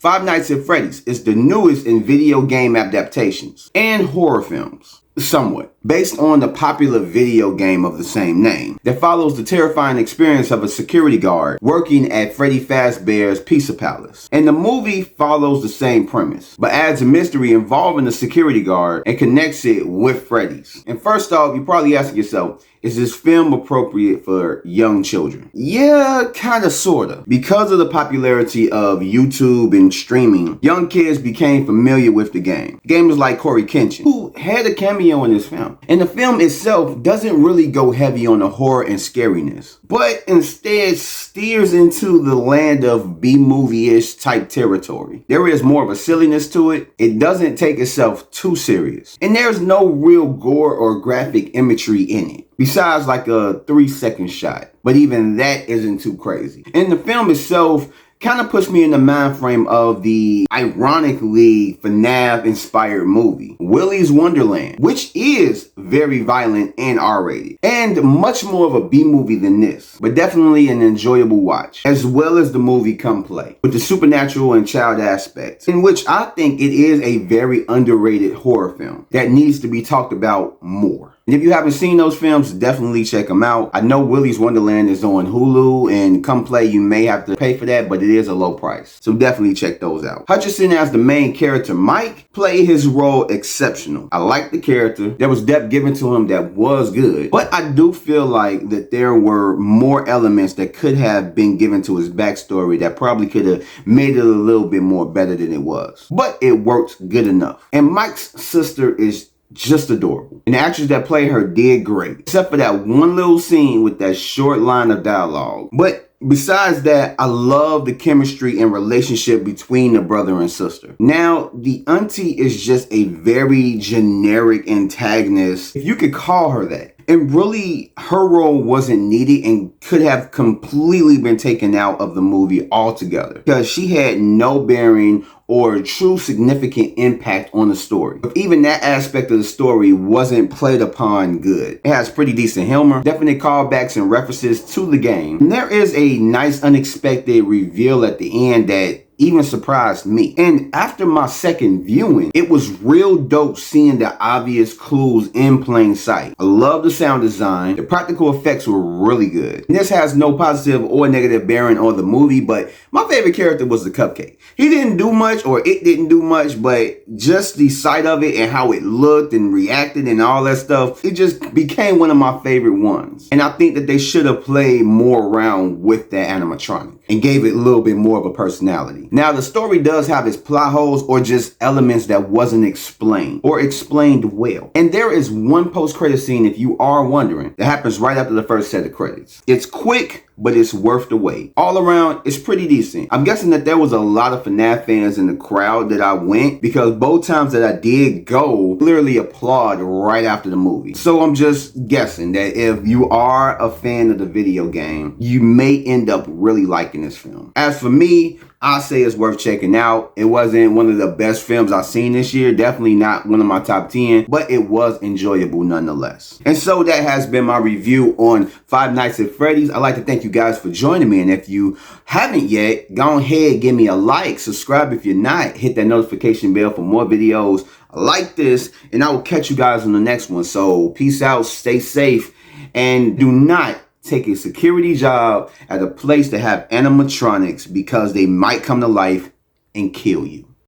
Five Nights at Freddy's is the newest in video game adaptations and horror films, somewhat, based on the popular video game of the same name that follows the terrifying experience of a security guard working at Freddy Fazbear's Pizza Palace. And the movie follows the same premise, but adds a mystery involving the security guard and connects it with Freddy's. And first off, you're probably asking yourself, is this film appropriate for young children? Yeah, kinda sorta. Because of the popularity of YouTube and streaming, young kids became familiar with the game. Gamers like Corey Kenshin, who had a cameo in this film. And the film itself doesn't really go heavy on the horror and scariness, but instead steers into the land of B-movie-ish type territory. There is more of a silliness to it. It doesn't take itself too serious. And there's no real gore or graphic imagery in it, besides like a 3-second shot. But even that isn't too crazy. And the film itself kind of puts me in the mind frame of the ironically FNAF inspired movie, Willy's Wonderland, which is very violent and R-rated, and much more of a B-movie than this, but definitely an enjoyable watch, as well as the movie Come Play, with the supernatural and child aspects, in which I think it is a very underrated horror film that needs to be talked about more. And if you haven't seen those films, definitely check them out. I know Willy's Wonderland is on Hulu, and Come Play, you may have to pay for that, but it is a low price. So definitely check those out. Hutcherson as the main character, Mike, played his role exceptional. I like the character. There was depth given to him that was good, but I do feel like that there were more elements that could have been given to his backstory that probably could have made it a little bit more better than it was. But it worked good enough. And Mike's sister is just adorable. And the actress that played her did great, except for that one little scene with that short line of dialogue. But besides that, I love the chemistry and relationship between the brother and sister. Now, the auntie is just a very generic antagonist, if you could call her that. And really, her role wasn't needed and could have completely been taken out of the movie altogether, because she had no bearing or true significant impact on the story. But even that aspect of the story wasn't played upon good. It has pretty decent humor, definite callbacks and references to the game. And there is a nice unexpected reveal at the end that even surprised me. And after my second viewing, it was real dope seeing the obvious clues in plain sight. I love the sound design. The practical effects were really good. And this has no positive or negative bearing on the movie, but my favorite character was the Cupcake. He didn't do much, or it didn't do much, but just the sight of it and how it looked and reacted and all that stuff, it just became one of my favorite ones. And I think that they should have played more around with that animatronic and gave it a little bit more of a personality. Now, the story does have its plot holes or just elements that wasn't explained or explained well. And there is one post-credit scene, if you are wondering, that happens right after the first set of credits. It's quick, but it's worth the wait. All around, it's pretty decent. I'm guessing that there was a lot of FNAF fans in the crowd that I went, because both times that I did go, clearly applaud right after the movie. So I'm just guessing that if you are a fan of the video game, you may end up really liking this film. As for me, I say it's worth checking out. It wasn't one of the best films I've seen this year. Definitely not one of my top 10, but it was enjoyable nonetheless. And so that has been my review on Five Nights at Freddy's. I'd like to thank you guys for joining me. And if you haven't yet, go ahead, give me a like, subscribe if you're not, hit that notification bell for more videos like this, and I will catch you guys on the next one. So peace out, stay safe, and do not take a security job at a place that have animatronics, because they might come to life and kill you.